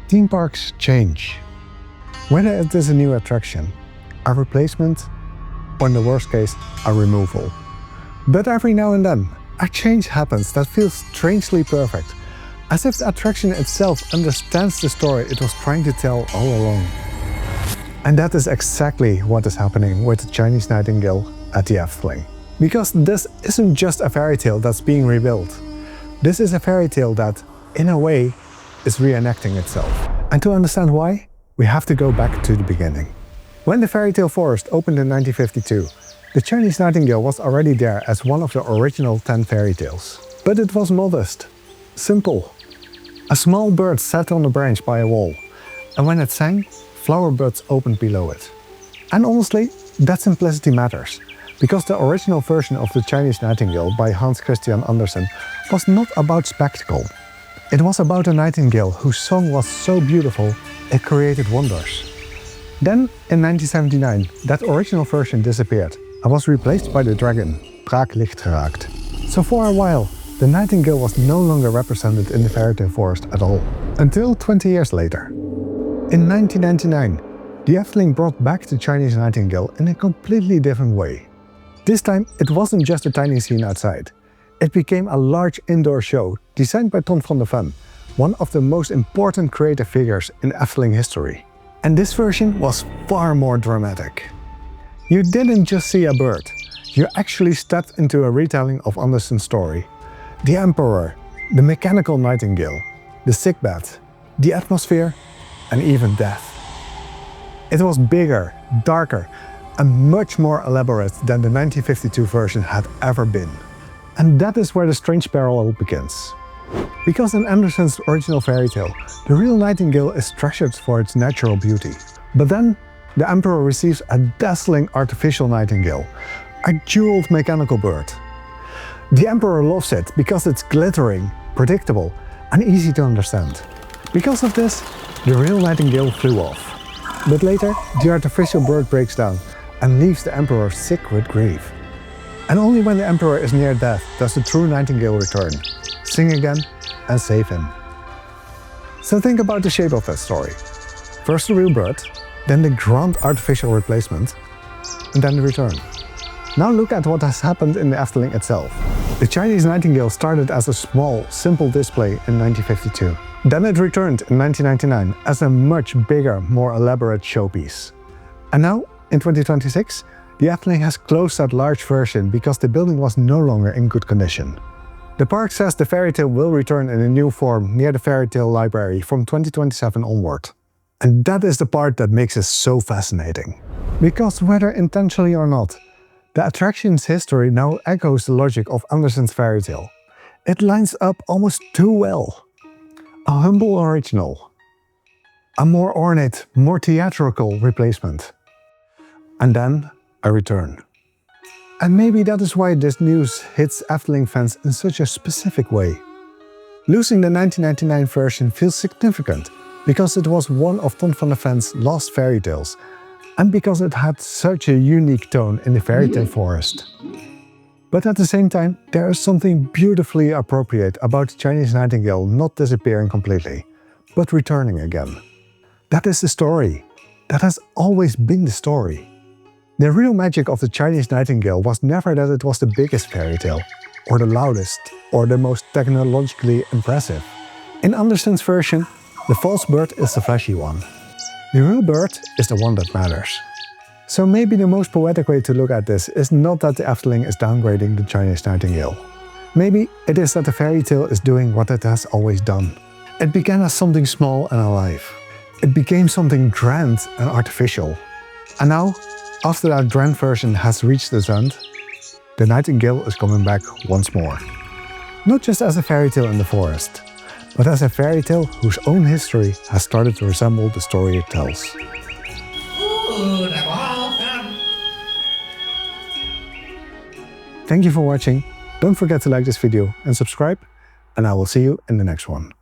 Theme parks change. Whether it is a new attraction, a replacement, or in the worst case, a removal. But every now and then, a change happens that feels strangely perfect, as if the attraction itself understands the story it was trying to tell all along. And that is exactly what is happening with the Chinese Nightingale at the Efteling. Because this isn't just a fairy tale that's being rebuilt. This is a fairy tale that, in a way, is reenacting itself. And to understand why, we have to go back to the beginning. When the fairy tale forest opened in 1952, the Chinese Nightingale was already there as one of the original 10 fairy tales. But it was modest, simple. A small bird sat on a branch by a wall, and when it sang, flower buds opened below it. And honestly, that simplicity matters, because the original version of the Chinese Nightingale by Hans Christian Andersen was not about spectacle. It was about a nightingale whose song was so beautiful it created wonders. Then, in 1979, that original version disappeared and was replaced by the dragon, Braaklicht geraakt. So for a while, the nightingale was no longer represented in the fairy tale forest at all. Until 20 years later. In 1999, the Efteling brought back the Chinese Nightingale in a completely different way. This time, it wasn't just a tiny scene outside. It became a large indoor show designed by Ton van de Ven, one of the most important creative figures in Efteling history. And this version was far more dramatic. You didn't just see a bird, you actually stepped into a retelling of Andersen's story. The Emperor, the mechanical nightingale, the sickbed, the atmosphere, and even death. It was bigger, darker, and much more elaborate than the 1952 version had ever been. And that is where the strange parallel begins. Because in Andersen's original fairy tale, the real nightingale is treasured for its natural beauty. But then, the Emperor receives a dazzling artificial nightingale, a jeweled mechanical bird. The Emperor loves it because it's glittering, predictable, and easy to understand. Because of this, the real nightingale flew off. But later, the artificial bird breaks down and leaves the Emperor sick with grief. And only when the Emperor is near death does the true nightingale return, sing again, and save him. So think about the shape of that story. First the real bird, then the grand artificial replacement, and then the return. Now look at what has happened in the Efteling itself. The Chinese Nightingale started as a small, simple display in 1952. Then it returned in 1999 as a much bigger, more elaborate showpiece. And now, in 2026, the Efteling has closed that large version because the building was no longer in good condition. The park says the fairy tale will return in a new form near the fairy tale library from 2027 onward. And that is the part that makes it so fascinating. Because whether intentionally or not, the attraction's history now echoes the logic of Andersen's fairy tale. It lines up almost too well. A humble original. A more ornate, more theatrical replacement. And then a return. And maybe that is why this news hits Efteling fans in such a specific way. Losing the 1999 version feels significant because it was one of Ton van de Ven's last fairy tales and because it had such a unique tone in the fairy tale forest. But at the same time, there is something beautifully appropriate about the Chinese Nightingale not disappearing completely, but returning again. That is the story. That has always been the story. The real magic of the Chinese Nightingale was never that it was the biggest fairy tale, or the loudest, or the most technologically impressive. In Andersen's version, the false bird is the flashy one. The real bird is the one that matters. So maybe the most poetic way to look at this is not that the Efteling is downgrading the Chinese Nightingale. Maybe it is that the fairy tale is doing what it has always done. It began as something small and alive. It became something grand and artificial. And now, after that grand version has reached its end, the Nightingale is coming back once more. Not just as a fairy tale in the forest, but as a fairy tale whose own history has started to resemble the story it tells. Thank you for watching. Don't forget to like this video and subscribe, and I will see you in the next one.